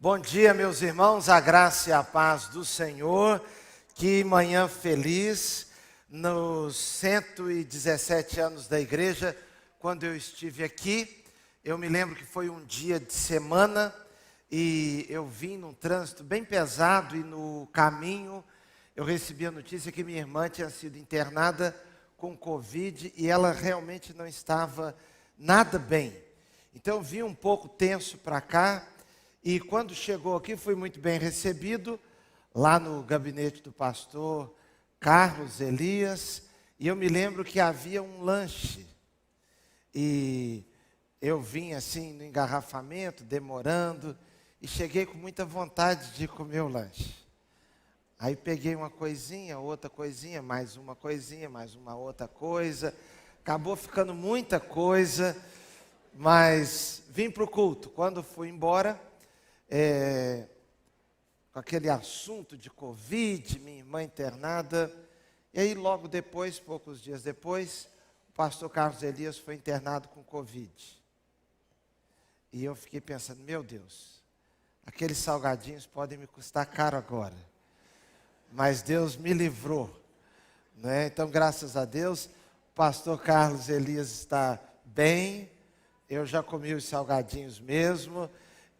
Bom dia, meus irmãos, a graça e a paz do Senhor. Que manhã feliz. Nos 117 anos da igreja, quando eu estive aqui, eu me lembro que foi um dia de semana e eu vim num trânsito bem pesado e no caminho eu recebi a notícia que minha irmã tinha sido internada com Covid e ela realmente não estava nada bem. Então eu vim um pouco tenso para cá. E quando chegou aqui, fui muito bem recebido, lá no gabinete do pastor Carlos Elias, e eu me lembro que havia um lanche, e eu vim assim no engarrafamento, demorando, e cheguei com muita vontade de comer o lanche. Aí peguei uma coisinha, outra coisinha, mais uma coisinha, mais uma outra coisa, acabou ficando muita coisa, mas vim para o culto. Quando fui embora, com aquele assunto de Covid, minha irmã internada, e aí logo depois, poucos dias depois, o pastor Carlos Elias foi internado com Covid. E eu fiquei pensando, meu Deus, aqueles salgadinhos podem me custar caro agora, mas Deus me livrou, né? Então graças a Deus, o pastor Carlos Elias está bem, eu já comi os salgadinhos mesmo,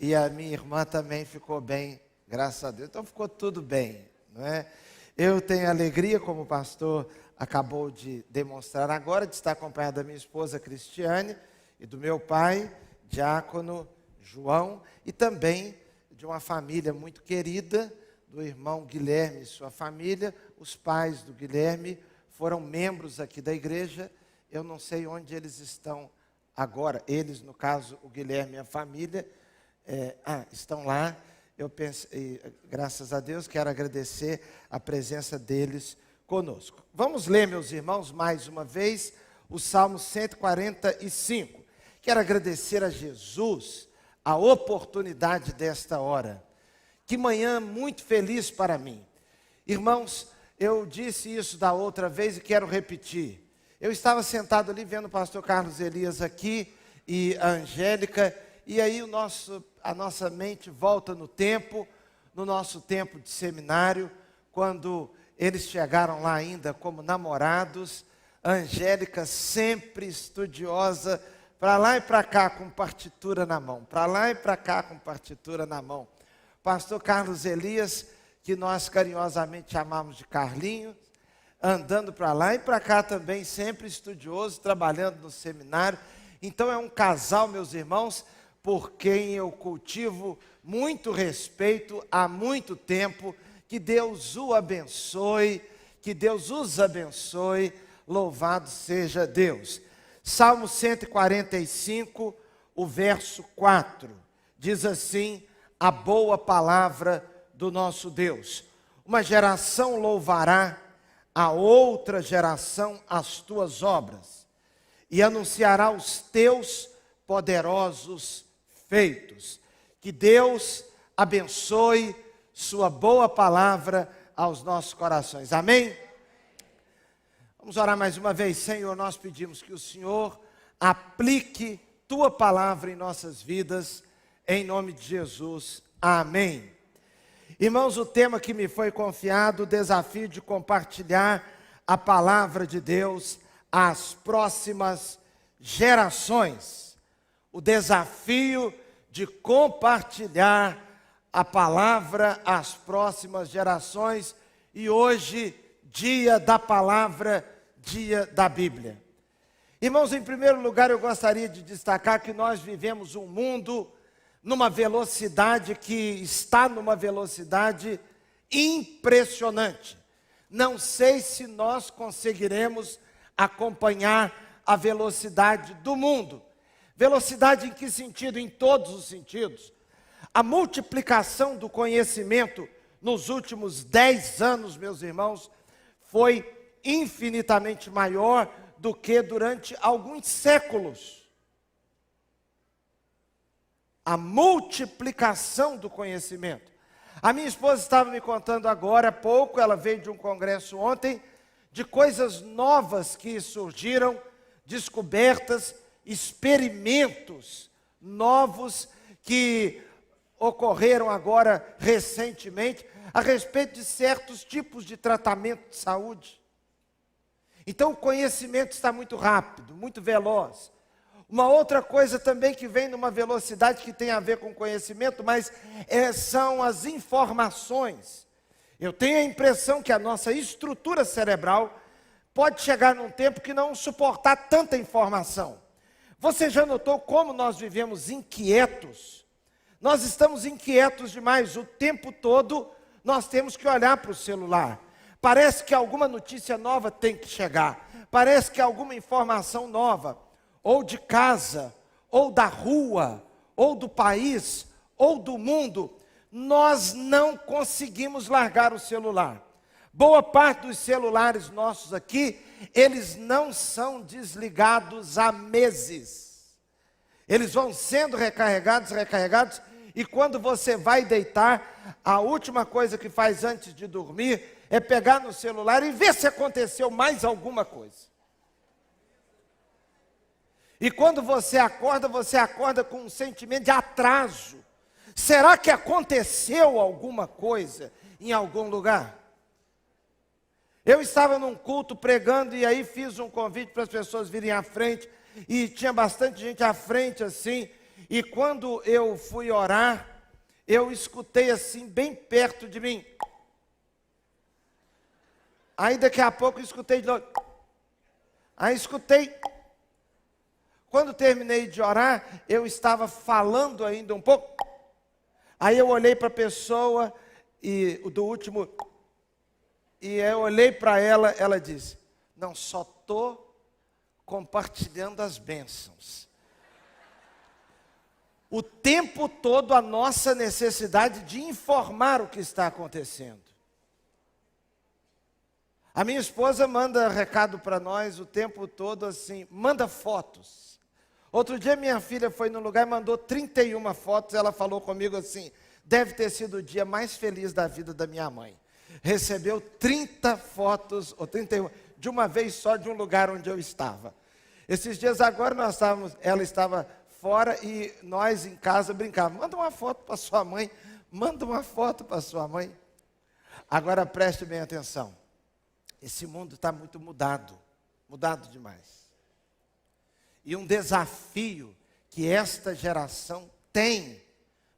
e a minha irmã também ficou bem, graças a Deus. Então ficou tudo bem, não é? Eu tenho alegria, como o pastor acabou de demonstrar agora, de estar acompanhado da minha esposa Cristiane e do meu pai, diácono João, e também de uma família muito querida, do irmão Guilherme e sua família. Os pais do Guilherme foram membros aqui da igreja. Eu não sei onde eles estão agora. Eles, no caso, o Guilherme e a família, estão lá. Eu pensei, graças a Deus, quero agradecer a presença deles conosco. Vamos ler, meus irmãos, mais uma vez, o Salmo 145. Quero agradecer a Jesus a oportunidade desta hora. Que manhã muito feliz para mim. Irmãos, eu disse isso da outra vez e quero repetir. Eu estava sentado ali vendo o pastor Carlos Elias aqui e a Angélica, e aí a nossa mente volta no nosso tempo de seminário, quando eles chegaram lá ainda como namorados, a Angélica sempre estudiosa, para lá e para cá com partitura na mão, para lá e para cá com partitura na mão. Pastor Carlos Elias, que nós carinhosamente chamamos de Carlinhos, andando para lá e para cá também, sempre estudioso, trabalhando no seminário. Então é um casal, meus irmãos, por quem eu cultivo muito respeito há muito tempo. Que Deus o abençoe, que Deus os abençoe, louvado seja Deus. Salmo 145, o verso 4, diz assim: a boa palavra do nosso Deus. Uma geração louvará a outra geração as tuas obras, e anunciará os teus poderosos feitos. Que Deus abençoe sua boa palavra aos nossos corações. Amém? Vamos orar mais uma vez. Senhor, nós pedimos que o Senhor aplique tua palavra em nossas vidas, em nome de Jesus. Amém. Irmãos, o tema que me foi confiado, o desafio de compartilhar a palavra de Deus às próximas gerações. O desafio de compartilhar a palavra às próximas gerações. E hoje, dia da palavra, dia da Bíblia. Irmãos, em primeiro lugar, eu gostaria de destacar que nós vivemos um mundo numa velocidade que está numa velocidade impressionante. Não sei se nós conseguiremos acompanhar a velocidade do mundo. Velocidade em que sentido? Em todos os sentidos. A multiplicação do conhecimento nos últimos 10 anos, meus irmãos, foi infinitamente maior do que durante alguns séculos. A multiplicação do conhecimento. A minha esposa estava me contando agora há pouco, ela veio de um congresso ontem, de coisas novas que surgiram, descobertas, experimentos novos que ocorreram agora recentemente a respeito de certos tipos de tratamento de saúde. Então o conhecimento está muito rápido, muito veloz. Uma outra coisa também que vem numa velocidade que tem a ver com conhecimento, mas são as informações. Eu tenho a impressão que a nossa estrutura cerebral pode chegar num tempo que não suportar tanta informação. Você já notou como nós vivemos inquietos? Nós estamos inquietos demais. O tempo todo nós temos que olhar para o celular. Parece que alguma notícia nova tem que chegar. Parece que alguma informação nova, ou de casa, ou da rua, ou do país, ou do mundo, nós não conseguimos largar o celular. Boa parte dos celulares nossos aqui, eles não são desligados há meses. Eles vão sendo recarregados, e quando você vai deitar, a última coisa que faz antes de dormir é pegar no celular e ver se aconteceu mais alguma coisa. E quando você acorda com um sentimento de atraso. Será que aconteceu alguma coisa em algum lugar? Eu estava num culto pregando e aí fiz um convite para as pessoas virem à frente. E tinha bastante gente à frente assim. E quando eu fui orar, eu escutei assim, bem perto de mim. Aí daqui a pouco eu escutei de novo. Aí escutei. Quando terminei de orar, eu estava falando ainda um pouco. Aí eu olhei para a pessoa, e do último, e eu olhei para ela, ela disse, não, só estou compartilhando as bênçãos. O tempo todo a nossa necessidade de informar o que está acontecendo. A minha esposa manda recado para nós o tempo todo assim, manda fotos. Outro dia minha filha foi no lugar e mandou 31 fotos, ela falou comigo assim, deve ter sido o dia mais feliz da vida da minha mãe. Recebeu 30 fotos, ou 31, de uma vez só de um lugar onde eu estava. Esses dias agora ela estava fora e nós em casa brincávamos, manda uma foto para sua mãe, manda uma foto para sua mãe. Agora preste bem atenção, esse mundo está muito mudado demais. E um desafio que esta geração tem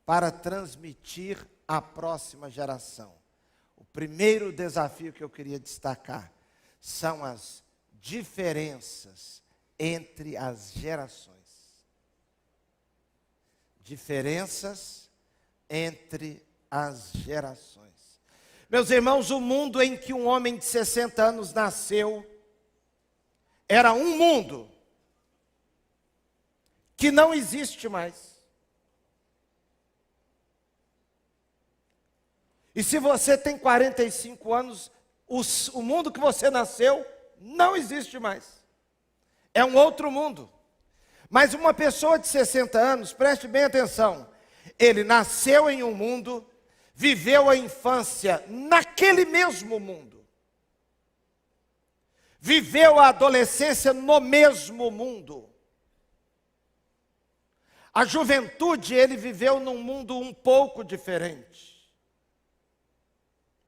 para transmitir à próxima geração. O primeiro desafio que eu queria destacar são as diferenças entre as gerações. Diferenças entre as gerações. Meus irmãos, o mundo em que um homem de 60 anos nasceu era um mundo que não existe mais. E se você tem 45 anos, o mundo que você nasceu não existe mais. É um outro mundo. Mas uma pessoa de 60 anos, preste bem atenção, ele nasceu em um mundo, viveu a infância naquele mesmo mundo. Viveu a adolescência no mesmo mundo. A juventude ele viveu num mundo um pouco diferente.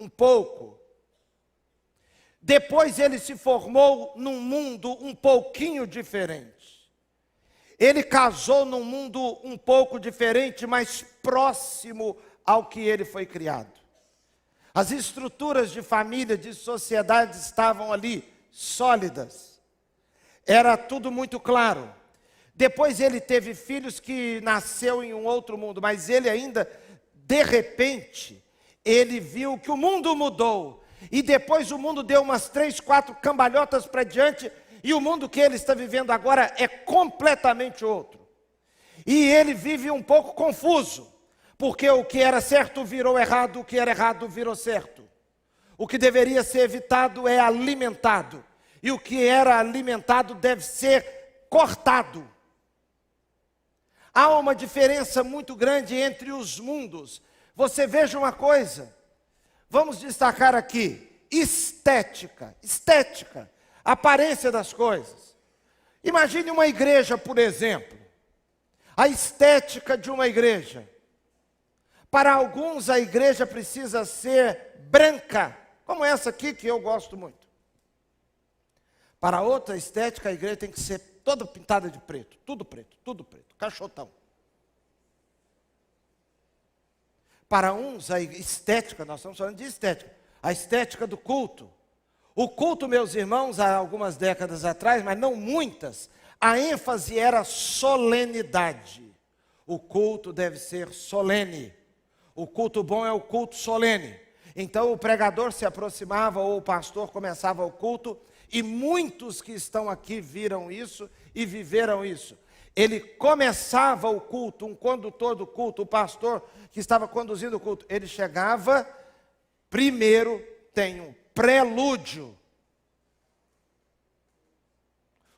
Um pouco. Depois ele se formou num mundo um pouquinho diferente. Ele casou num mundo um pouco diferente, mas próximo ao que ele foi criado. As estruturas de família, de sociedade estavam ali, sólidas. Era tudo muito claro. Depois ele teve filhos que nasceu em um outro mundo, mas ele ainda, de repente, ele viu que o mundo mudou. E depois o mundo deu umas 3, 4 cambalhotas para diante, e o mundo que ele está vivendo agora é completamente outro. E ele vive um pouco confuso, porque o que era certo virou errado, o que era errado virou certo. O que deveria ser evitado é alimentado, e o que era alimentado deve ser cortado. Há uma diferença muito grande entre os mundos. Você veja uma coisa, vamos destacar aqui, estética, aparência das coisas. Imagine uma igreja, por exemplo, a estética de uma igreja. Para alguns a igreja precisa ser branca, como essa aqui que eu gosto muito. Para outra estética, a igreja tem que ser toda pintada de preto, tudo preto, caixotão. Para uns, a estética, nós estamos falando de estética, a estética do culto. O culto, meus irmãos, há algumas décadas atrás, mas não muitas, a ênfase era solenidade. O culto deve ser solene. O culto bom é o culto solene. Então o pregador se aproximava ou o pastor começava o culto, e muitos que estão aqui viram isso e viveram isso. Ele começava o culto, um condutor do culto, o pastor que estava conduzindo o culto, ele chegava, primeiro tem um prelúdio.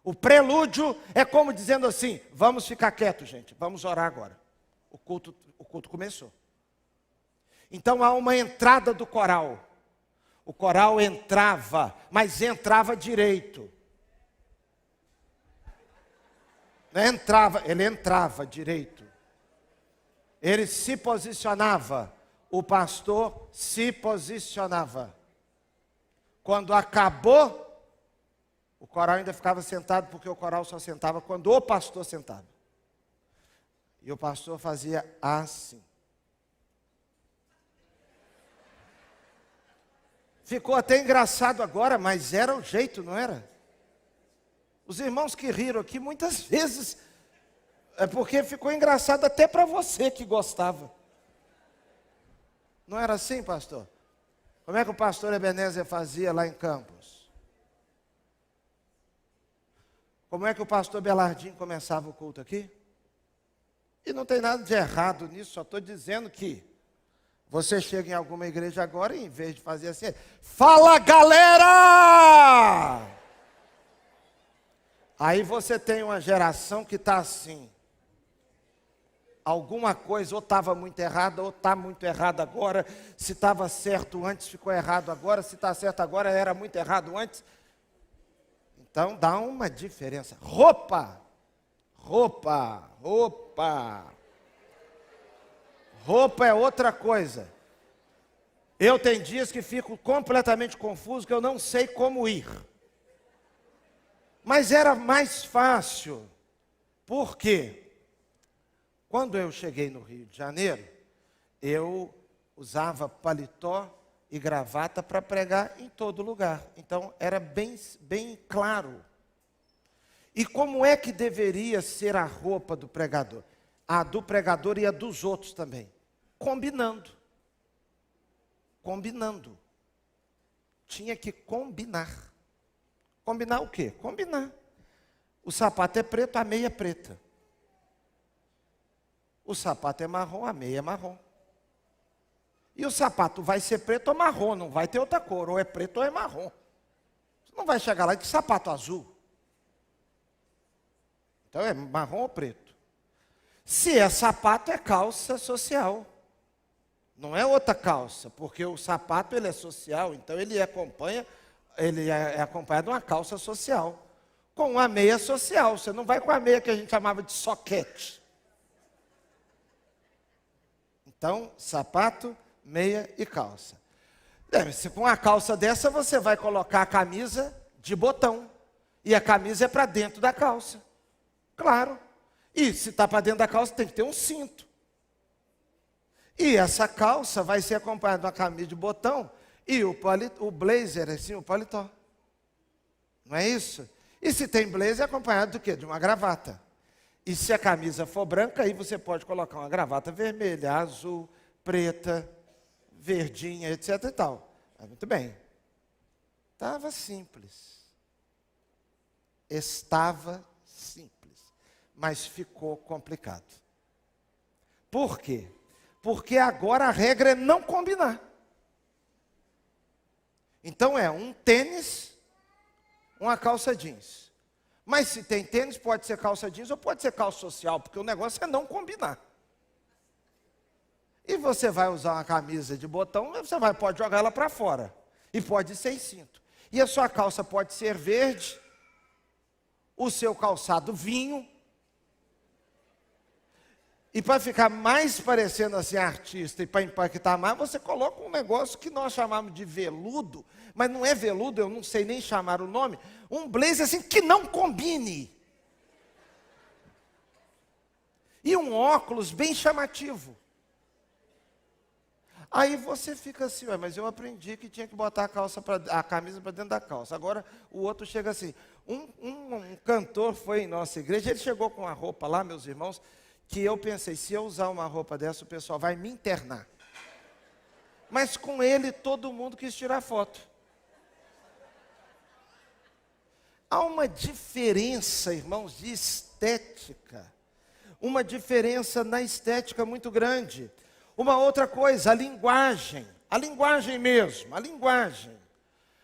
O prelúdio é como dizendo assim, vamos ficar quietos, gente, vamos orar agora. O culto começou. Então há uma entrada do coral. O coral entrava, mas entrava direito. Ele entrava direito. Ele se posicionava. O pastor se posicionava. Quando acabou, o coral ainda ficava sentado, porque o coral só sentava quando o pastor sentava. E o pastor fazia assim. Ficou até engraçado agora, mas era o jeito, não era? Os irmãos que riram aqui, muitas vezes, é porque ficou engraçado até para você que gostava. Não era assim, pastor? Como é que o pastor Ebenezer fazia lá em Campos? Como é que o pastor Belardinho começava o culto aqui? E não tem nada de errado nisso, só estou dizendo que você chega em alguma igreja agora e em vez de fazer assim, fala galera! Aí você tem uma geração que está assim. Alguma coisa ou estava muito errada ou está muito errada agora. Se estava certo antes, ficou errado agora. Se está certo agora, era muito errado antes. Então dá uma diferença. Roupa é outra coisa. Eu tenho dias que fico completamente confuso, que eu não sei como ir. Mas era mais fácil. Por quê? Quando eu cheguei no Rio de Janeiro, eu usava paletó e gravata para pregar em todo lugar. Então era bem claro. E como é que deveria ser a roupa do pregador? A do pregador e a dos outros também. Combinando. Tinha que combinar. Combinar o quê? Combinar. O sapato é preto, a meia é preta. O sapato é marrom, a meia é marrom. E o sapato vai ser preto ou marrom, não vai ter outra cor, ou é preto ou é marrom. Você não vai chegar lá de sapato azul. Então é marrom ou preto. Se é sapato, é calça social. Não é outra calça, porque o sapato ele é social, então ele é acompanhado de uma calça social. Com uma meia social, você não vai com a meia que a gente chamava de soquete. Então, sapato, meia e calça. Se com uma calça dessa, você vai colocar a camisa de botão. E a camisa é para dentro da calça. Claro. E se está para dentro da calça, tem que ter um cinto. E essa calça vai ser acompanhada de uma camisa de botão e o blazer, assim, o paletó. Não é isso? E se tem blazer, é acompanhado do quê? De uma gravata. E se a camisa for branca, aí você pode colocar uma gravata vermelha, azul, preta, verdinha, etc e tal. Muito bem. Estava simples. Estava simples. Mas ficou complicado. Por quê? Porque agora a regra é não combinar. Então é um tênis, uma calça jeans. Mas se tem tênis, pode ser calça jeans ou pode ser calça social, porque o negócio é não combinar. E você vai usar uma camisa de botão, você pode jogar ela para fora. E pode ser sem cinto. E a sua calça pode ser verde, o seu calçado vinho. E para ficar mais parecendo assim artista e para impactar mais, você coloca um negócio que nós chamamos de veludo, mas não é veludo, eu não sei nem chamar o nome, um blazer assim que não combine. E um óculos bem chamativo. Aí você fica assim, ué, mas eu aprendi que tinha que botar a camisa para dentro da calça. Agora o outro chega assim. Um cantor foi em nossa igreja, ele chegou com uma roupa lá, meus irmãos, que eu pensei, se eu usar uma roupa dessa, o pessoal vai me internar. Mas com ele todo mundo quis tirar foto. Há uma diferença, irmãos, de estética. Uma diferença na estética muito grande. Uma outra coisa, a linguagem mesmo, a linguagem.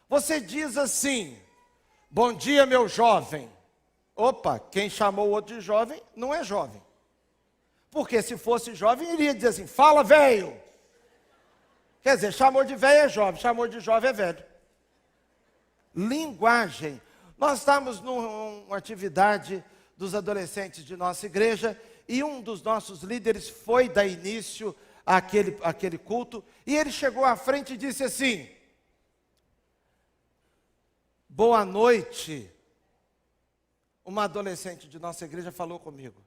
Você diz assim, bom dia meu jovem. Opa, quem chamou o outro de jovem não é jovem. Porque se fosse jovem, iria dizer assim, fala velho. Quer dizer, chamou de velho é jovem, chamou de jovem é velho. Linguagem. Nós estamos numa atividade dos adolescentes de nossa igreja e um dos nossos líderes foi dar início àquele culto e ele chegou à frente e disse assim, boa noite. Uma adolescente de nossa igreja falou comigo,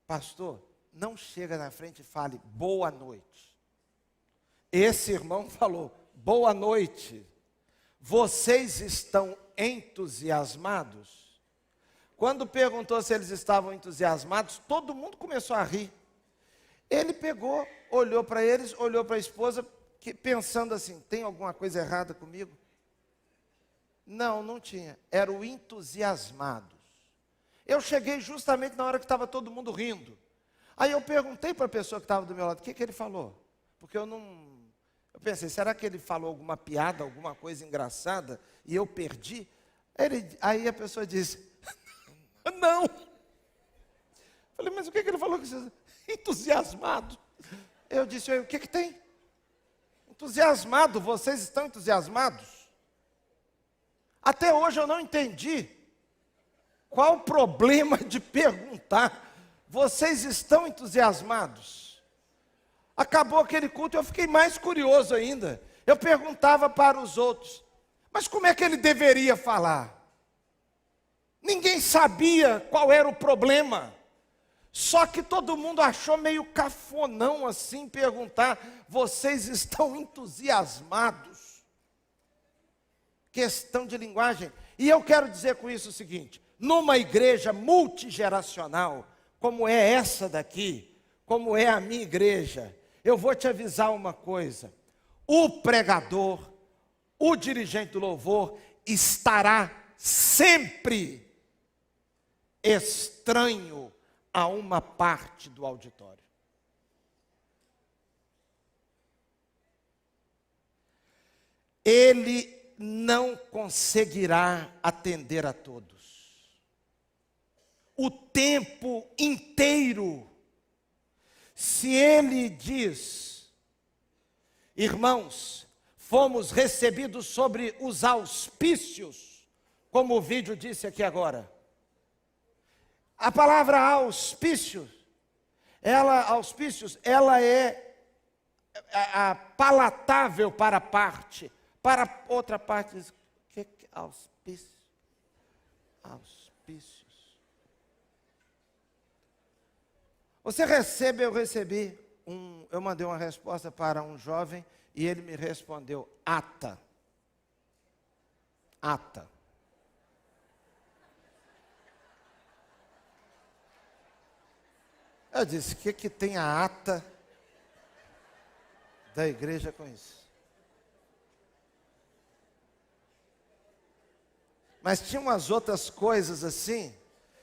pastor, não chega na frente e fale boa noite. Esse irmão falou, boa noite. Vocês estão entusiasmados? Quando perguntou se eles estavam entusiasmados, todo mundo começou a rir. Ele pegou, olhou para eles, olhou para a esposa, pensando assim, tem alguma coisa errada comigo? Não, não tinha. Era o entusiasmados. Eu cheguei justamente na hora que estava todo mundo rindo. Aí eu perguntei para a pessoa que estava do meu lado, o que ele falou? Porque eu pensei, será que ele falou alguma piada, alguma coisa engraçada e eu perdi? Aí a pessoa disse, não. Falei, mas o que ele falou? Entusiasmado. Eu disse, o que tem? Entusiasmado, vocês estão entusiasmados? Até hoje eu não entendi qual o problema de perguntar, vocês estão entusiasmados? Acabou aquele culto, eu fiquei mais curioso ainda. Eu perguntava para os outros, mas como é que ele deveria falar? Ninguém sabia qual era o problema. Só que todo mundo achou meio cafonão assim perguntar, vocês estão entusiasmados? Questão de linguagem. E eu quero dizer com isso o seguinte, numa igreja multigeracional, como é essa daqui, como é a minha igreja, eu vou te avisar uma coisa, o pregador, o dirigente do louvor, estará sempre estranho a uma parte do auditório. Ele não conseguirá atender a todos. O tempo inteiro. Se ele diz, irmãos, fomos recebidos sobre os auspícios, como o vídeo disse aqui agora. A palavra auspícios, ela é palatável para a parte. Para outra parte, diz, que é auspício? Auspícios. Você recebe, eu recebi, eu mandei uma resposta para um jovem e ele me respondeu, ata. Ata. Eu disse, o que tem a ata da igreja com isso? Mas tinha umas outras coisas assim,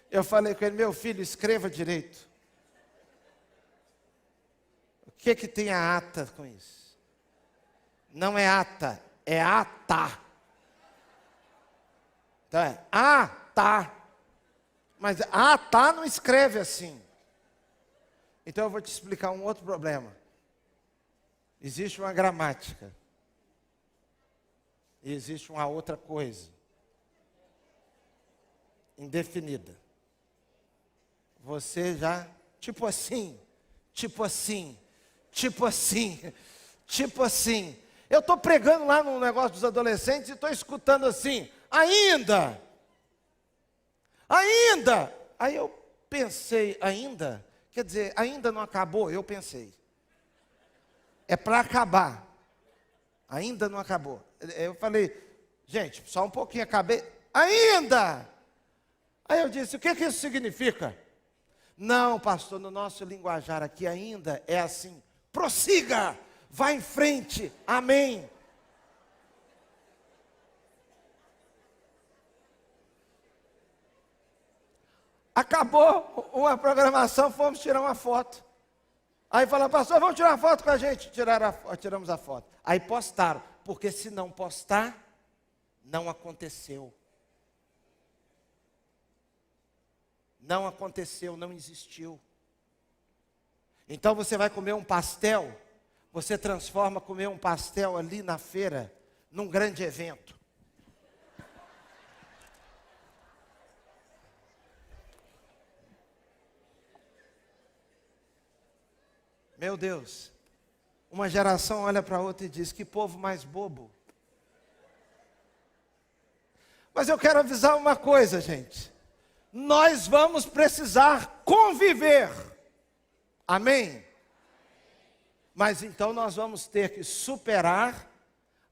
eu falei com ele, meu filho, escreva direito. O que tem a ata com isso? Não é ata, é ata. Então é ata. Mas ata não escreve assim. Então eu vou te explicar um outro problema. Existe uma gramática. E existe uma outra coisa. Indefinida. Você já, tipo assim, tipo assim, tipo assim, tipo assim. Eu estou pregando lá no negócio dos adolescentes e estou escutando assim, ainda. Aí eu pensei, ainda? Quer dizer, ainda não acabou? Eu pensei. É para acabar. Ainda não acabou. Eu falei, gente, só um pouquinho, acabei. Ainda! Aí eu disse, o que isso significa? Não, pastor, no nosso linguajar aqui ainda é assim, prossiga, vá em frente, amém. Acabou uma programação, fomos tirar uma foto. Aí falaram, pastor, vamos tirar uma foto com a gente. Tiramos a foto. Aí postaram, porque se não postar, não aconteceu. Não aconteceu, não existiu. Então você vai comer um pastel, você transforma comer um pastel ali na feira, num grande evento. Meu Deus, uma geração olha para outra e diz, que povo mais bobo. Mas eu quero avisar uma coisa, gente. Nós vamos precisar conviver. Amém? Mas então nós vamos ter que superar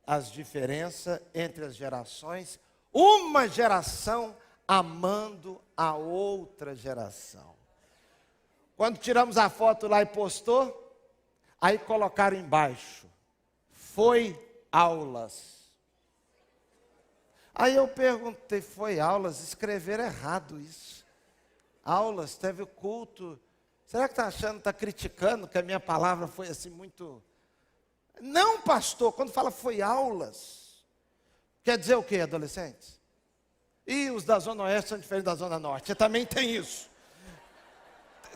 as diferenças entre as gerações. Uma geração amando a outra geração. Quando tiramos a foto lá e postou, aí colocaram embaixo, foi aulas. Aí eu perguntei, foi aulas? Escreveram errado isso. Aulas, teve o culto. Será que está achando, está criticando que a minha palavra foi assim muito... Não, pastor, quando fala foi aulas, quer dizer o quê, adolescentes? E os da Zona Oeste são diferentes da Zona Norte, você também tem isso.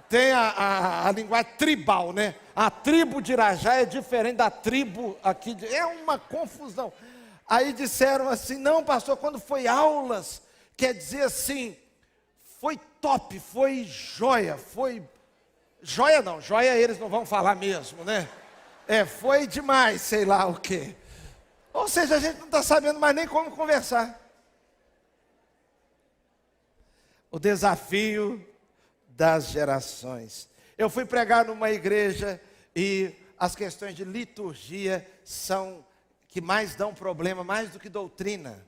Tem a linguagem tribal, né? A tribo de Irajá é diferente da tribo aqui. É uma confusão. Aí disseram assim, não pastor, quando foi aulas, quer dizer assim, foi top, foi joia, foi... Joia não, joia eles não vão falar mesmo, né? Foi demais, sei lá o quê. Ou seja, a gente não está sabendo mais nem como conversar. O desafio das gerações. Eu fui pregar numa igreja e as questões de liturgia são que mais dão problema, mais do que doutrina.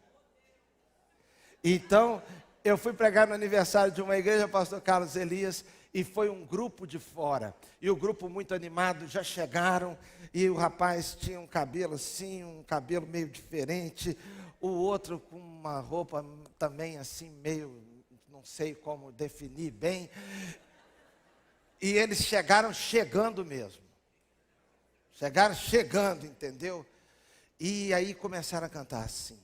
Então, eu fui pregar no aniversário de uma igreja, pastor Carlos Elias, e foi um grupo de fora. E o grupo muito animado, já chegaram, e o rapaz tinha um cabelo assim, um cabelo meio diferente, o outro com uma roupa também assim, meio... não sei como definir bem, e eles chegaram chegando mesmo, entendeu? E aí começaram a cantar assim,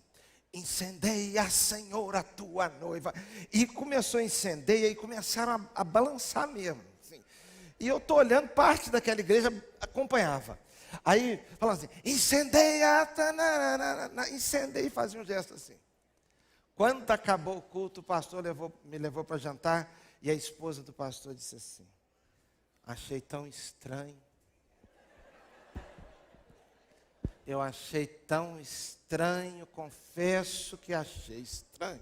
incendeia, Senhor, a tua noiva, e começou a incendeia, e começaram a balançar mesmo, assim. E eu estou olhando, parte daquela igreja acompanhava, aí falando assim, incendeia, incendeia, e fazia um gesto assim. Quando acabou o culto, o pastor me levou para jantar e a esposa do pastor disse assim, achei tão estranho. Eu achei tão estranho, confesso que achei estranho.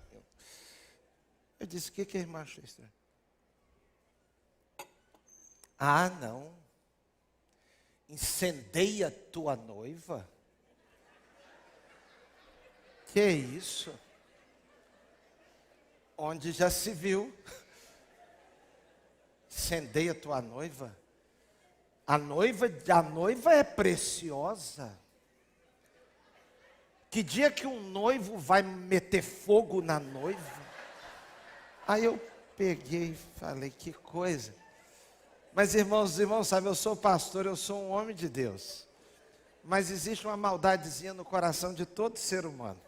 Eu disse, o que a irmã achou estranho? Ah, não. Incendeia tua noiva? Que isso? Onde já se viu, incendeia tua noiva. A noiva é preciosa. Que dia que um noivo vai meter fogo na noiva? Aí eu peguei e falei, que coisa. Mas irmãos, sabem, eu sou pastor, eu sou um homem de Deus. Mas existe uma maldadezinha no coração de todo ser humano.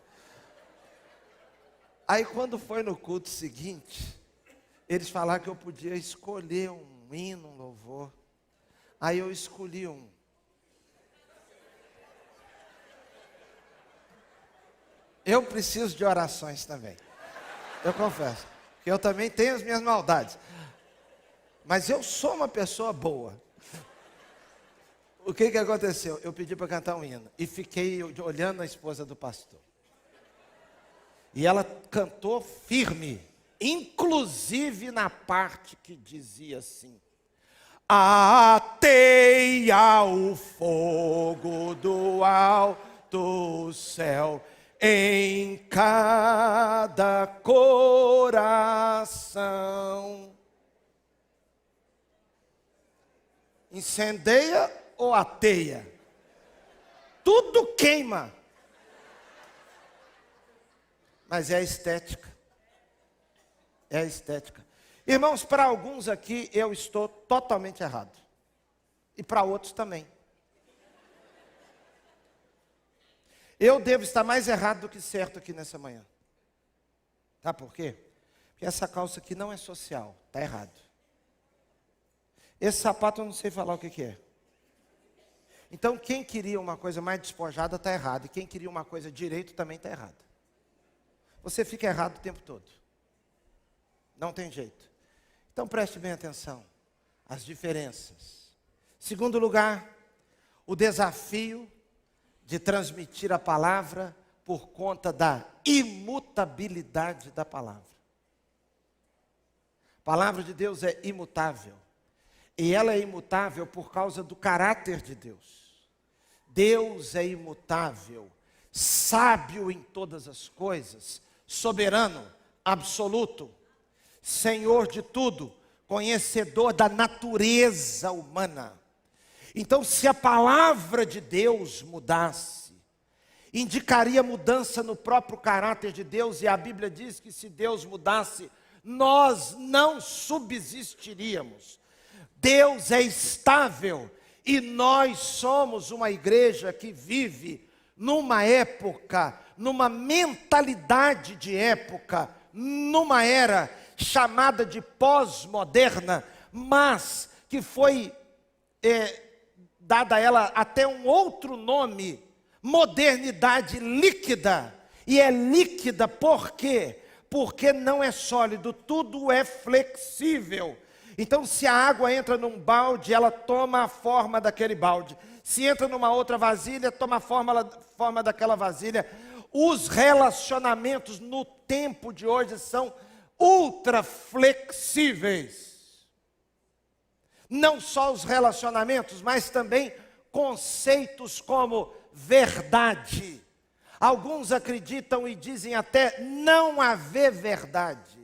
Aí quando foi no culto seguinte, eles falaram que eu podia escolher um hino, um louvor. Aí eu escolhi um. Eu preciso de orações também. Eu confesso. Que eu também tenho as minhas maldades. Mas eu sou uma pessoa boa. O que aconteceu? Eu pedi para cantar um hino e fiquei olhando a esposa do pastor. E ela cantou firme, inclusive na parte que dizia assim: ateia o fogo do alto céu em cada coração. Incendeia ou ateia? Tudo queima. Mas é a estética. É a estética. Irmãos, para alguns aqui eu estou totalmente errado. E para outros também. Eu devo estar mais errado do que certo aqui nessa manhã. Tá por quê? Porque essa calça aqui não é social, está errado. Esse sapato eu não sei falar o que é. Então quem queria uma coisa mais despojada está errado. E quem queria uma coisa direito também está errado. Você fica errado o tempo todo. Não tem jeito. Então preste bem atenção. As diferenças. Segundo lugar, o desafio de transmitir a palavra por conta da imutabilidade da palavra. A palavra de Deus é imutável. E ela é imutável por causa do caráter de Deus. Deus é imutável, sábio em todas as coisas, soberano, absoluto, Senhor de tudo, conhecedor da natureza humana. Então, se a palavra de Deus mudasse, indicaria mudança no próprio caráter de Deus, e a Bíblia diz que se Deus mudasse, nós não subsistiríamos. Deus é estável e nós somos uma igreja que vive numa época, numa mentalidade de época, numa era chamada de pós-moderna, mas que foi dada a ela até um outro nome, modernidade líquida. E é líquida por quê? Porque não é sólido, tudo é flexível. Então, se a água entra num balde, ela toma a forma daquele balde. Se entra numa outra vasilha, toma a forma daquela vasilha. Os relacionamentos no tempo de hoje são ultra flexíveis. Não só os relacionamentos, mas também conceitos como verdade. Alguns acreditam e dizem até não haver verdade.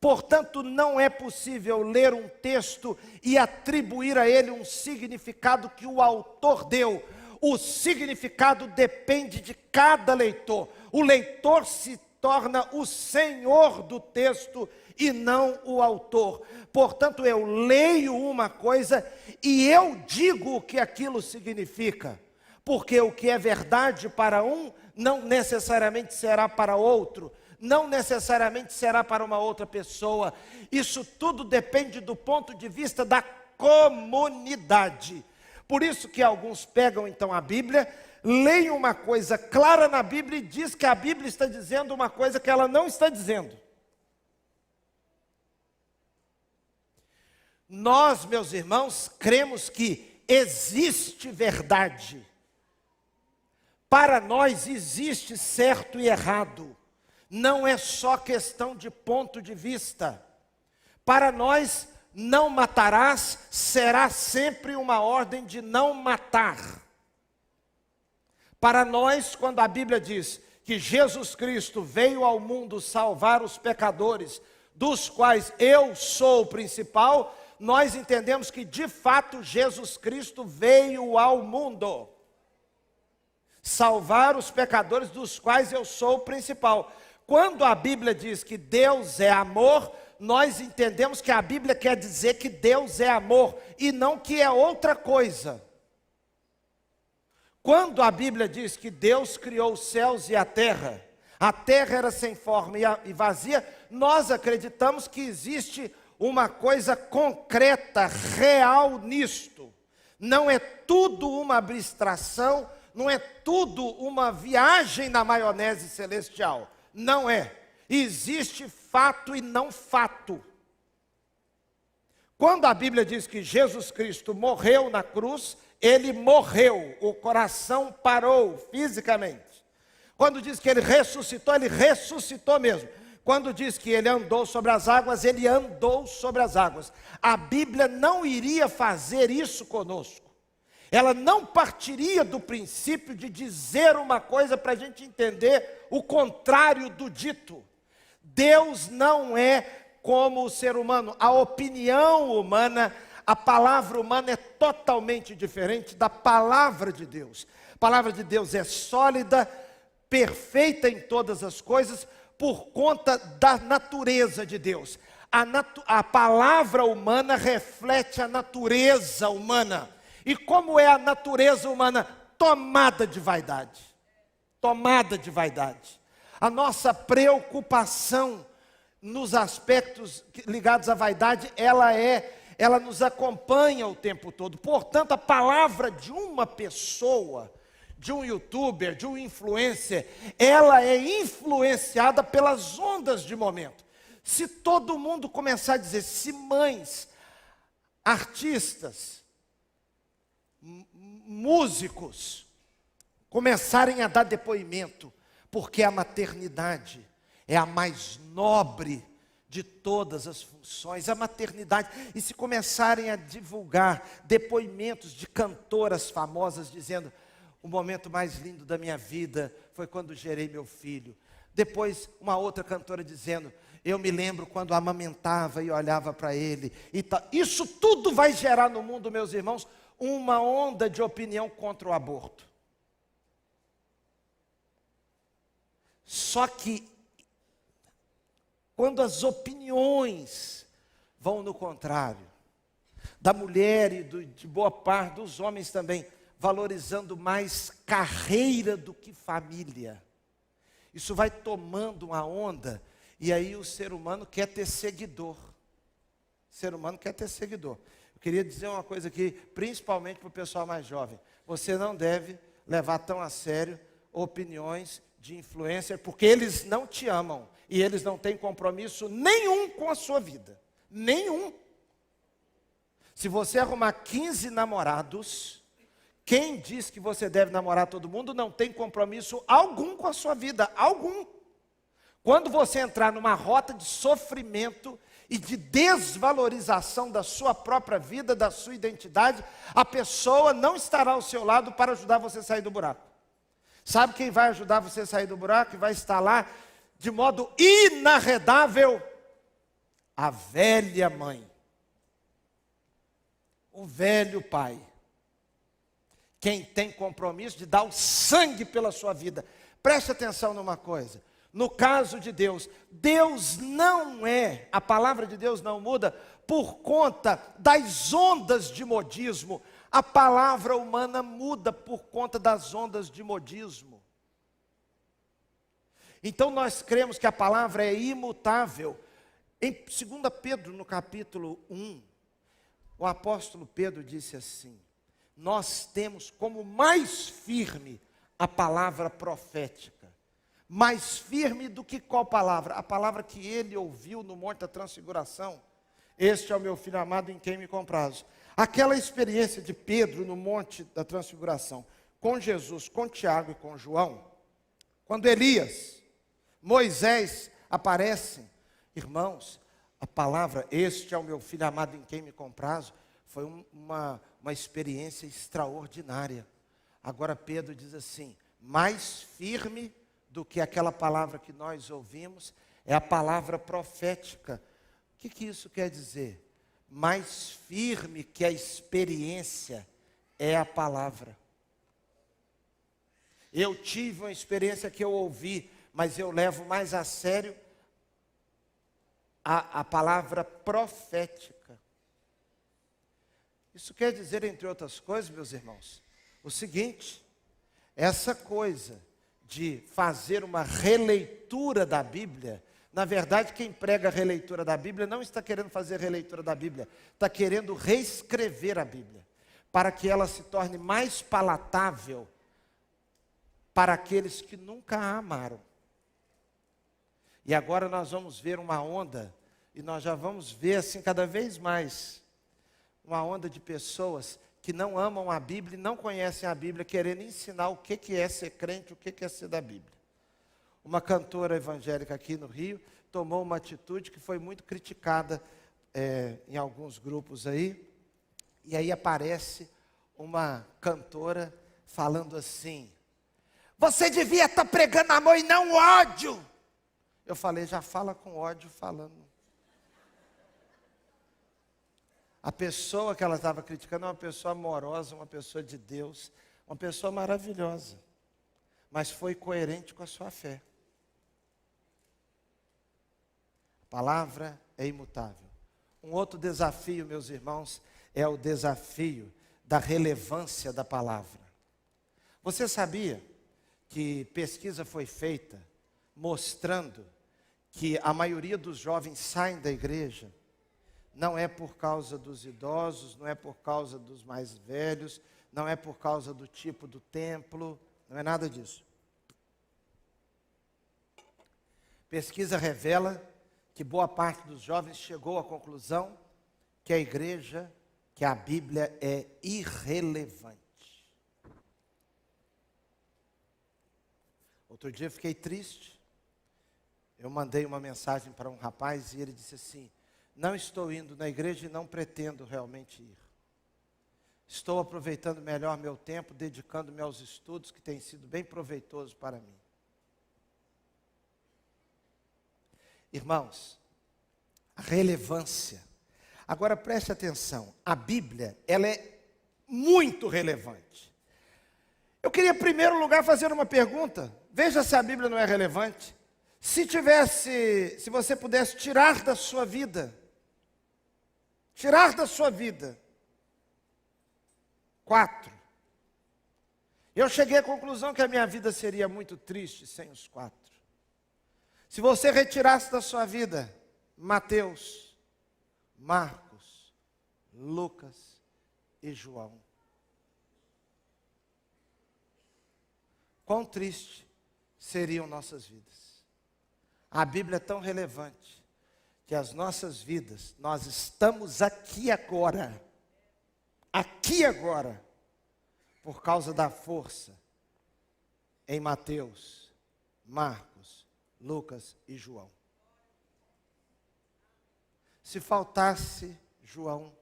Portanto, não é possível ler um texto e atribuir a ele um significado que o autor deu. O significado depende de cada leitor. O leitor se torna o senhor do texto e não o autor. Portanto, eu leio uma coisa e eu digo o que aquilo significa. Porque o que é verdade para um, não necessariamente será para outro. Não necessariamente será para uma outra pessoa. Isso tudo depende do ponto de vista da comunidade. Por isso que alguns pegam então a Bíblia, leem uma coisa clara na Bíblia e diz que a Bíblia está dizendo uma coisa que ela não está dizendo. Nós, meus irmãos, cremos que existe verdade. Para nós existe certo e errado. Não é só questão de ponto de vista. Para nós, não matarás será sempre uma ordem de não matar. Para nós, quando a Bíblia diz que Jesus Cristo veio ao mundo salvar os pecadores, dos quais eu sou o principal, nós entendemos que de fato Jesus Cristo veio ao mundo salvar os pecadores, dos quais eu sou o principal. Quando a Bíblia diz que Deus é amor, nós entendemos que a Bíblia quer dizer que Deus é amor e não que é outra coisa. Quando a Bíblia diz que Deus criou os céus e a terra era sem forma e vazia, nós acreditamos que existe uma coisa concreta, real nisto. Não é tudo uma abstração, não é tudo uma viagem na maionese celestial. Não é. Existe fato e não fato. Quando a Bíblia diz que Jesus Cristo morreu na cruz, ele morreu, o coração parou fisicamente. Quando diz que ele ressuscitou mesmo. Quando diz que ele andou sobre as águas, ele andou sobre as águas. A Bíblia não iria fazer isso conosco. Ela não partiria do princípio de dizer uma coisa para a gente entender o contrário do dito. Deus não é como o ser humano. A opinião humana, a palavra humana é totalmente diferente da palavra de Deus. A palavra de Deus é sólida, perfeita em todas as coisas, por conta da natureza de Deus. A palavra humana reflete a natureza humana. E como é a natureza humana? Tomada de vaidade. Tomada de vaidade. A nossa preocupação nos aspectos ligados à vaidade, ela nos acompanha o tempo todo. Portanto, a palavra de uma pessoa, de um youtuber, de um influencer, ela é influenciada pelas ondas de momento. Se todo mundo começar a dizer, se mães, artistas, músicos começarem a dar depoimento, porque a maternidade é a mais nobre de todas as funções, a maternidade, e se começarem a divulgar depoimentos de cantoras famosas dizendo, o momento mais lindo da minha vida foi quando gerei meu filho. Depois, uma outra cantora dizendo, eu me lembro quando amamentava e olhava para ele. E tal. Isso tudo vai gerar no mundo, meus irmãos, uma onda de opinião contra o aborto. Só que, quando as opiniões vão no contrário, da mulher e de boa parte dos homens também, valorizando mais carreira do que família, isso vai tomando uma onda, e aí o ser humano quer ter seguidor. O ser humano quer ter seguidor. Eu queria dizer uma coisa aqui, principalmente para o pessoal mais jovem. Você não deve levar tão a sério opiniões de influencer, porque eles não te amam, e eles não têm compromisso nenhum com a sua vida. Nenhum. Se você arrumar 15 namorados, quem diz que você deve namorar todo mundo não tem compromisso algum com a sua vida, algum. Quando você entrar numa rota de sofrimento e de desvalorização da sua própria vida, da sua identidade, a pessoa não estará ao seu lado para ajudar você a sair do buraco. Sabe quem vai ajudar você a sair do buraco e vai estar lá de modo inarredável? A velha mãe, o velho pai. Quem tem compromisso de dar o sangue pela sua vida. Preste atenção numa coisa. No caso de Deus, Deus não é, a palavra de Deus não muda por conta das ondas de modismo. A palavra humana muda por conta das ondas de modismo. Então nós cremos que a palavra é imutável. Em 2 Pedro, no capítulo 1, o apóstolo Pedro disse assim, nós temos como mais firme a palavra profética. Mais firme do que qual palavra? A palavra que ele ouviu no Monte da Transfiguração. Este é o meu filho amado em quem me comprazo. Aquela experiência de Pedro no Monte da Transfiguração, com Jesus, com Tiago e com João, quando Elias, Moisés aparecem, irmãos, a palavra, este é o meu filho amado em quem me comprazo, foi uma experiência extraordinária. Agora Pedro diz assim, mais firme do que aquela palavra que nós ouvimos, é a palavra profética. O que isso quer dizer? Mais firme que a experiência é a palavra. Eu tive uma experiência que eu ouvi, mas eu levo mais a sério a palavra profética. Isso quer dizer, entre outras coisas, meus irmãos, o seguinte, essa coisa de fazer uma releitura da Bíblia, na verdade, quem prega a releitura da Bíblia não está querendo fazer releitura da Bíblia, está querendo reescrever a Bíblia, para que ela se torne mais palatável para aqueles que nunca a amaram. E agora nós vamos ver uma onda, e nós já vamos ver assim cada vez mais, uma onda de pessoas que não amam a Bíblia e não conhecem a Bíblia, querendo ensinar o que é ser crente, o que é ser da Bíblia. Uma cantora evangélica aqui no Rio tomou uma atitude que foi muito criticada em alguns grupos aí, e aí aparece uma cantora falando assim: você devia estar pregando amor e não ódio. Eu falei, já fala com ódio falando. A pessoa que ela estava criticando é uma pessoa amorosa, uma pessoa de Deus, uma pessoa maravilhosa, mas foi coerente com a sua fé. A palavra é imutável. Um outro desafio, meus irmãos, é o desafio da relevância da palavra. Você sabia que pesquisa foi feita mostrando que a maioria dos jovens saem da igreja não é por causa dos idosos, não é por causa dos mais velhos, não é por causa do tipo do templo, não é nada disso. Pesquisa revela que boa parte dos jovens chegou à conclusão que a igreja, que a Bíblia é irrelevante. Outro dia eu fiquei triste. Eu mandei uma mensagem para um rapaz e ele disse assim: não estou indo na igreja e não pretendo realmente ir. Estou aproveitando melhor meu tempo, dedicando-me aos estudos, que tem sido bem proveitoso para mim. Irmãos, a relevância. Agora preste atenção, a Bíblia, ela é muito relevante. Eu queria, em primeiro lugar, fazer uma pergunta. Veja se a Bíblia não é relevante. Se você pudesse tirar da sua vida, tirar da sua vida 4. Eu cheguei à conclusão que a minha vida seria muito triste sem os 4. Se você retirasse da sua vida Mateus, Marcos, Lucas e João, quão triste seriam nossas vidas. A Bíblia é tão relevante que as nossas vidas, nós estamos aqui agora, por causa da força em Mateus, Marcos, Lucas e João. Se faltasse João,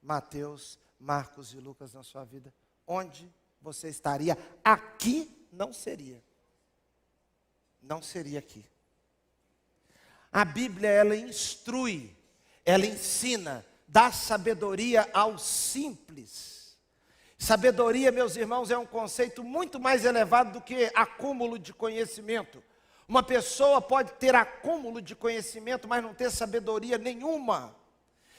Mateus, Marcos e Lucas na sua vida, onde você estaria? Aqui não seria. Não seria aqui. A Bíblia, ela instrui, ela ensina, dá sabedoria aos simples. Sabedoria, meus irmãos, é um conceito muito mais elevado do que acúmulo de conhecimento. Uma pessoa pode ter acúmulo de conhecimento, mas não ter sabedoria nenhuma.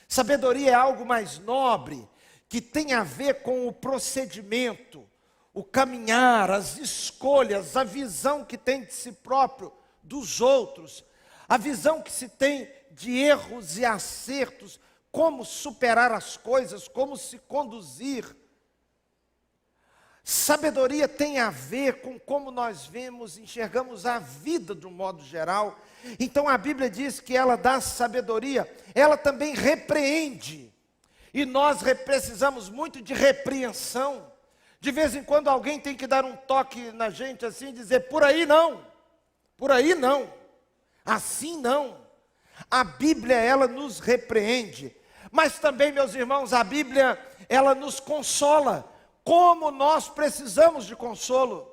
Sabedoria é algo mais nobre, que tem a ver com o procedimento, o caminhar, as escolhas, a visão que tem de si próprio, dos outros, a visão que se tem de erros e acertos, como superar as coisas, como se conduzir. Sabedoria tem a ver com como nós vemos, enxergamos a vida de um modo geral. Então a Bíblia diz que ela dá sabedoria, ela também repreende. E nós precisamos muito de repreensão. De vez em quando alguém tem que dar um toque na gente assim e dizer: por aí não, assim não. A Bíblia, ela nos repreende. Mas também, meus irmãos, a Bíblia, ela nos consola. Como nós precisamos de consolo.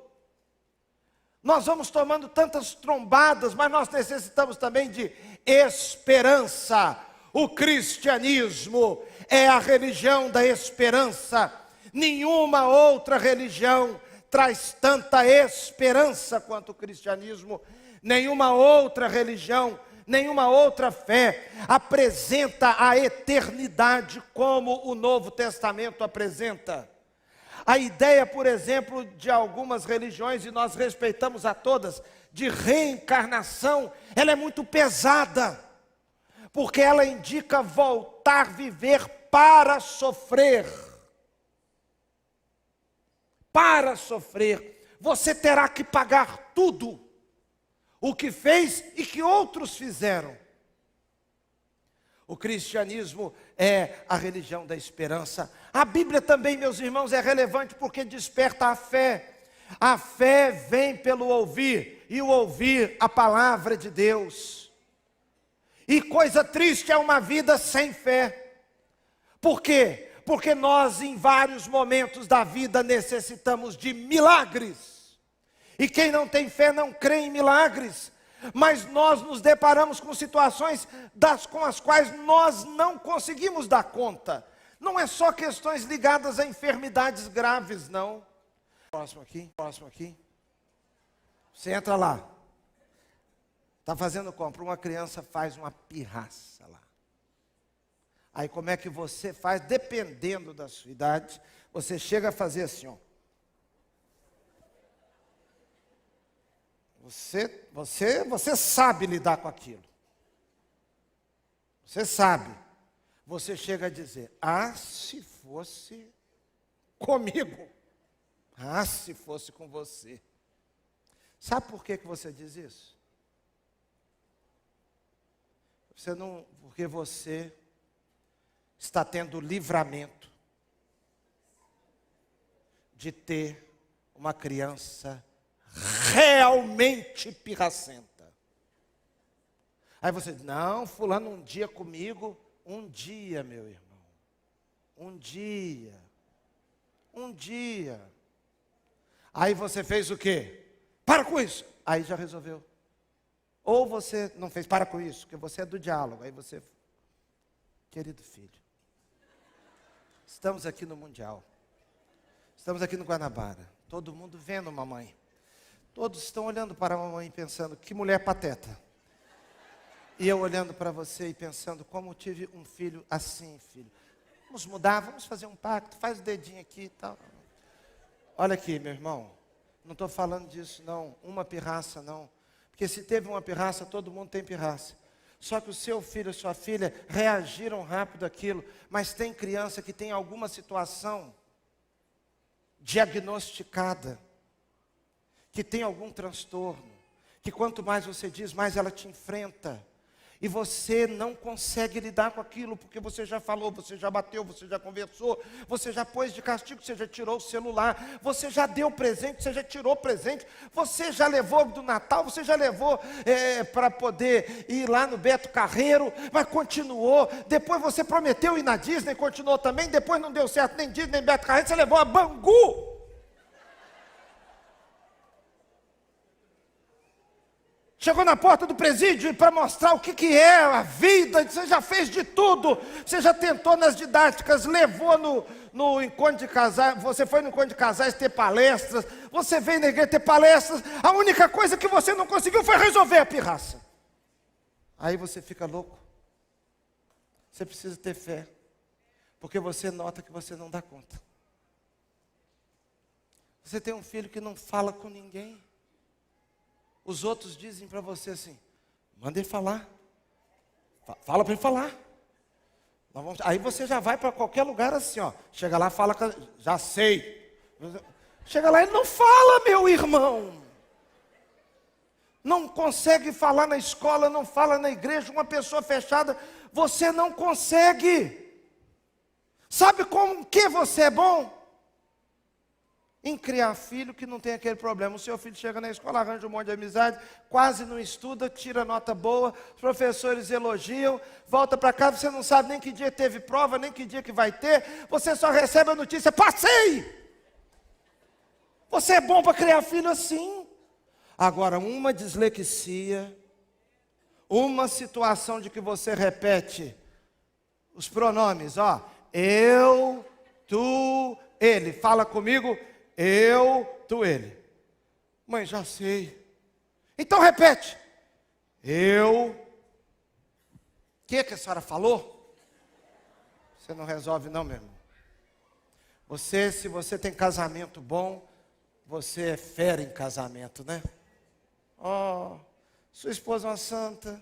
Nós vamos tomando tantas trombadas, mas nós necessitamos também de esperança. O cristianismo é a religião da esperança. Nenhuma outra religião traz tanta esperança quanto o cristianismo. Nenhuma outra religião, nenhuma outra fé apresenta a eternidade como o Novo Testamento apresenta. A ideia, por exemplo, de algumas religiões, e nós respeitamos a todas, de reencarnação, ela é muito pesada, porque ela indica voltar a viver para sofrer. Para sofrer, você terá que pagar tudo o que fez e que outros fizeram. O cristianismo é a religião da esperança. A Bíblia também, meus irmãos, é relevante porque desperta a fé. A fé vem pelo ouvir, e o ouvir a palavra de Deus. E coisa triste é uma vida sem fé. Por quê? Porque nós em vários momentos da vida necessitamos de milagres. E quem não tem fé não crê em milagres. Mas nós nos deparamos com situações com as quais nós não conseguimos dar conta. Não é só questões ligadas a enfermidades graves, não. Próximo aqui. Você entra lá. Está fazendo compra, uma criança faz uma pirraça lá. Aí como é que você faz? Dependendo da sua idade, você chega a fazer assim, ó. Você sabe lidar com aquilo. Você sabe. Você chega a dizer, se fosse comigo. Se fosse com você. Sabe por que você diz isso? Porque você está tendo livramento de ter uma criança realmente pirracenta. Aí você diz, não, fulano um dia comigo, um dia, meu irmão, um dia. Aí você fez o quê? Para com isso. Aí já resolveu. Ou você não fez para com isso, porque você é do diálogo. Aí você, querido filho, estamos aqui no Mundial. Estamos aqui no Guanabara. Todo mundo vendo mamãe. Todos estão olhando para a mamãe pensando, que mulher pateta. E eu olhando para você e pensando, como tive um filho assim, filho. Vamos mudar, vamos fazer um pacto, faz o dedinho aqui e tal. Olha aqui, meu irmão, não estou falando disso não, uma pirraça não. Porque se teve uma pirraça, todo mundo tem pirraça. Só que o seu filho, a sua filha, reagiram rápido àquilo. Mas tem criança que tem alguma situação diagnosticada, que tem algum transtorno, que quanto mais você diz, mais ela te enfrenta. E você não consegue lidar com aquilo, porque você já falou, você já bateu, você já conversou, você já pôs de castigo, você já tirou o celular, você já deu presente, você já tirou presente, você já levou do Natal, você já levou para poder ir lá no Beto Carreiro, mas continuou. Depois você prometeu ir na Disney, continuou também, depois não deu certo nem Disney, nem Beto Carreiro, você levou a Bangu. Chegou na porta do presídio para mostrar o que é a vida. Você já fez de tudo. Você já tentou nas didáticas, levou no encontro de casais. Você foi no encontro de casais ter palestras. Você veio na igreja ter palestras. A única coisa que você não conseguiu foi resolver a pirraça. Aí você fica louco. Você precisa ter fé. Porque você nota que você não dá conta. Você tem um filho que não fala com ninguém. Os outros dizem para você assim, manda ele falar. Fala para ele falar. Aí você já vai para qualquer lugar assim, ó. Chega lá, fala, já sei. Chega lá, ele não fala, meu irmão. Não consegue falar na escola, não fala na igreja, uma pessoa fechada. Você não consegue. Sabe com que você é bom? Em criar filho que não tem aquele problema. O seu filho chega na escola, arranja um monte de amizade, quase não estuda, tira nota boa, os professores elogiam, volta para casa, você não sabe nem que dia teve prova, nem que dia que vai ter, você só recebe a notícia, passei! Você é bom para criar filho assim. Agora, uma dislexia, uma situação de que você repete os pronomes, ó, eu, tu, ele, fala comigo, eu, tu, ele. Mãe, já sei. Então repete. Eu. O que a senhora falou? Você não resolve não, meu irmão. Se você tem casamento bom, você é fera em casamento, né? Sua esposa é uma santa.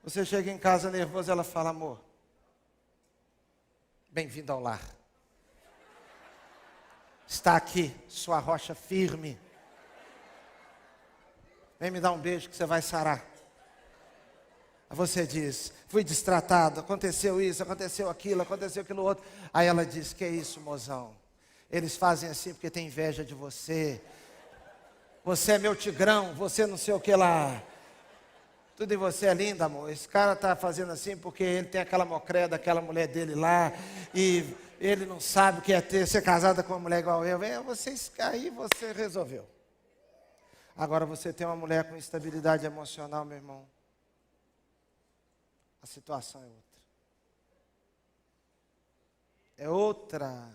Você chega em casa nervoso, ela fala, amor, bem-vindo ao lar. Está aqui, sua rocha firme. Vem me dar um beijo que você vai sarar. Você diz, fui destratado, aconteceu isso, aconteceu aquilo outro. Aí ela diz, que é isso, mozão? Eles fazem assim porque tem inveja de você. Você é meu tigrão, você não sei o que lá. Tudo em você é lindo, amor. Esse cara está fazendo assim porque ele tem aquela mocré daquela mulher dele lá. E ele não sabe o que é ser casada com uma mulher igual eu. Aí você resolveu. Agora você tem uma mulher com instabilidade emocional, meu irmão. A situação é outra. É outra.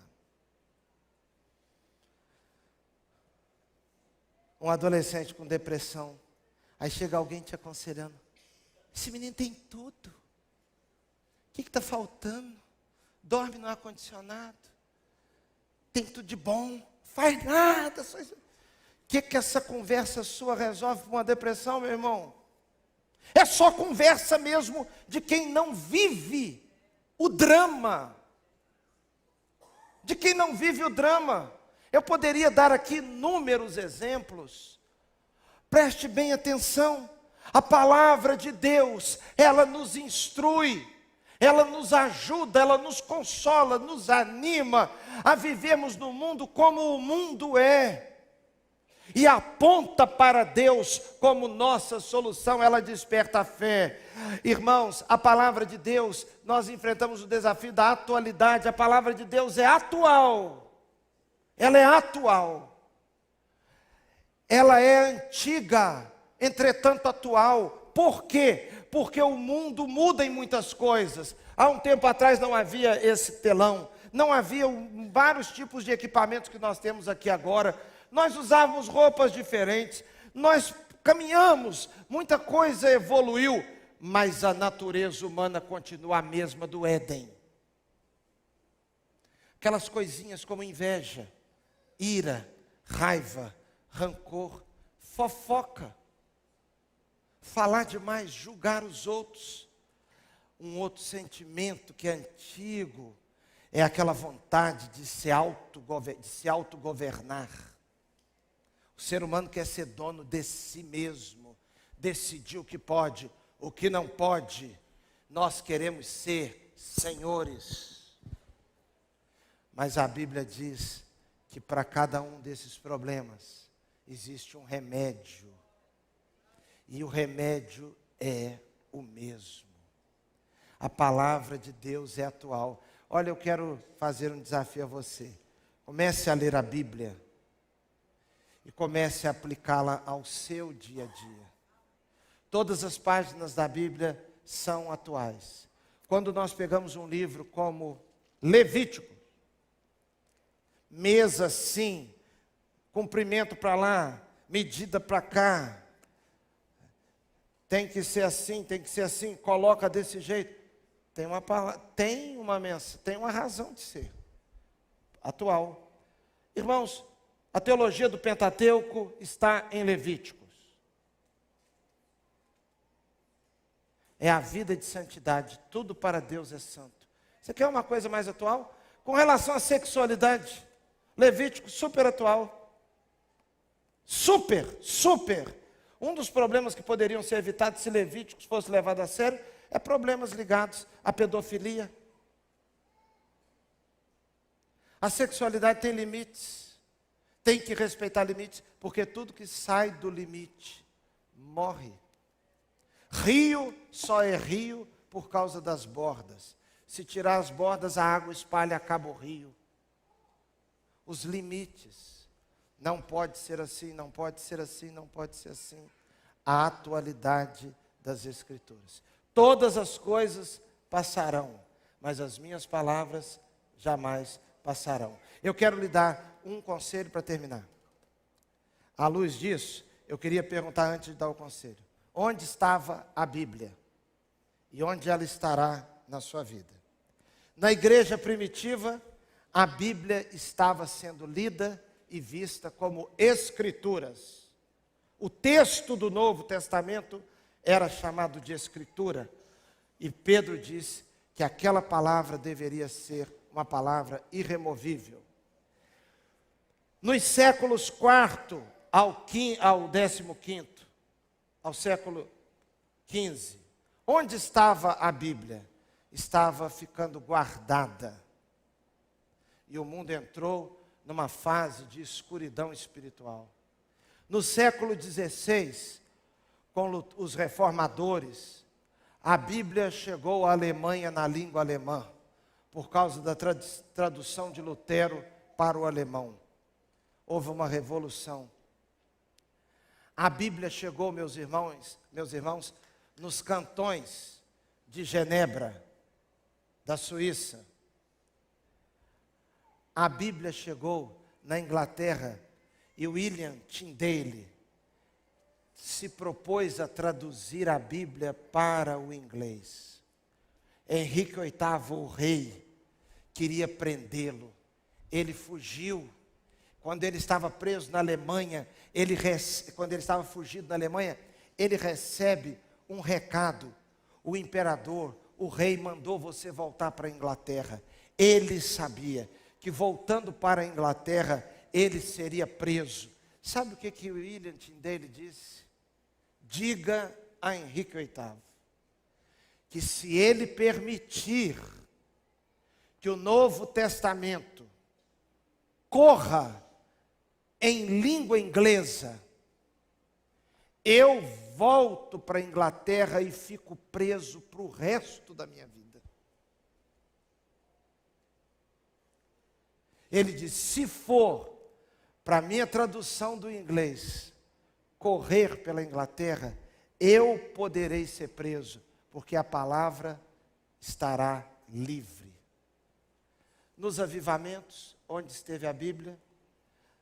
Um adolescente com depressão. Aí chega alguém te aconselhando. Esse menino tem tudo. O que está faltando? Dorme no ar-condicionado. Tem tudo de bom. Faz nada. O que essa conversa sua resolve para uma depressão, meu irmão? É só conversa mesmo de quem não vive o drama. De quem não vive o drama. Eu poderia dar aqui inúmeros exemplos. Preste bem atenção. A palavra de Deus, ela nos instrui, ela nos ajuda, ela nos consola, nos anima a vivermos no mundo como o mundo é. E aponta para Deus como nossa solução, ela desperta a fé. Irmãos, a palavra de Deus, nós enfrentamos o desafio da atualidade. A palavra de Deus é atual. Ela é atual. Ela é antiga, entretanto atual. Por quê? Porque o mundo muda em muitas coisas. Há um tempo atrás não havia esse telão, não havia vários tipos de equipamentos que nós temos aqui agora. Nós usávamos roupas diferentes, nós caminhamos, muita coisa evoluiu, mas a natureza humana continua a mesma do Éden. Aquelas coisinhas como inveja, ira, raiva, rancor, fofoca, falar demais, julgar os outros. Um outro sentimento que é antigo é aquela vontade de se autogovernar. O ser humano quer ser dono de si mesmo, decidir o que pode, o que não pode. Nós queremos ser senhores. Mas a Bíblia diz que para cada um desses problemas existe um remédio. E o remédio é o mesmo. A palavra de Deus é atual. Olha, eu quero fazer um desafio a você. Comece a ler a Bíblia. E comece a aplicá-la ao seu dia a dia. Todas as páginas da Bíblia são atuais. Quando nós pegamos um livro como Levítico, mesa sim, comprimento para lá, medida para cá, tem que ser assim, coloca desse jeito. Tem uma palavra, tem uma razão de ser atual. Irmãos, a teologia do Pentateuco está em Levíticos. É a vida de santidade, tudo para Deus é santo. Você quer uma coisa mais atual? Com relação à sexualidade, Levítico super atual. Super. Um dos problemas que poderiam ser evitados se Levíticos fosse levado a sério é problemas ligados à pedofilia. A sexualidade tem limites. Tem que respeitar limites, porque tudo que sai do limite morre. Rio só é rio por causa das bordas. Se tirar as bordas, a água espalha, acaba o rio. Os limites. Não pode ser assim, não pode ser assim, não pode ser assim. A atualidade das Escrituras. Todas as coisas passarão, mas as minhas palavras jamais passarão. Eu quero lhe dar um conselho para terminar. À luz disso, eu queria perguntar antes de dar o conselho. Onde estava a Bíblia? E onde ela estará na sua vida? Na igreja primitiva, a Bíblia estava sendo lida e vista como Escrituras. O texto do Novo Testamento era chamado de Escritura. E Pedro disse que aquela palavra deveria ser uma palavra irremovível. Nos séculos IV ao XV, ao século XV, Onde estava a Bíblia? Estava ficando guardada. E o mundo entrou numa fase de escuridão espiritual. No século XVI, com os reformadores, a Bíblia chegou à Alemanha na língua alemã, por causa da tradução de Lutero para o alemão. Houve uma revolução. A Bíblia chegou, meus irmãos, nos cantões de Genebra, da Suíça. A Bíblia chegou na Inglaterra e William Tyndale se propôs a traduzir a Bíblia para o inglês. Henrique VIII, o rei, queria prendê-lo. Ele fugiu. Quando ele estava preso na Alemanha, quando ele estava fugido na Alemanha, ele recebe um recado. O imperador, o rei, mandou você voltar para a Inglaterra. Ele sabia que voltando para a Inglaterra, ele seria preso. Sabe o que William Tyndale disse? Diga a Henrique VIII que se ele permitir que o Novo Testamento corra em língua inglesa, eu volto para a Inglaterra e fico preso para o resto da minha vida. Ele diz, se for para a minha tradução do inglês correr pela Inglaterra, eu poderei ser preso, porque a palavra estará livre. Nos avivamentos, onde esteve a Bíblia,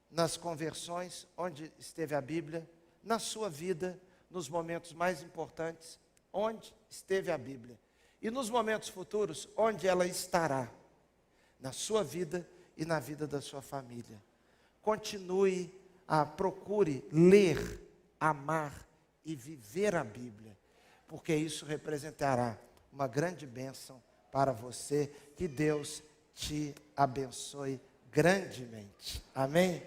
nas conversões, onde esteve a Bíblia, na sua vida, nos momentos mais importantes, onde esteve a Bíblia. E nos momentos futuros, onde ela estará, na sua vida e na vida da sua família. Continue procure ler, amar e viver a Bíblia, porque isso representará uma grande bênção para você. Que Deus te abençoe grandemente. Amém?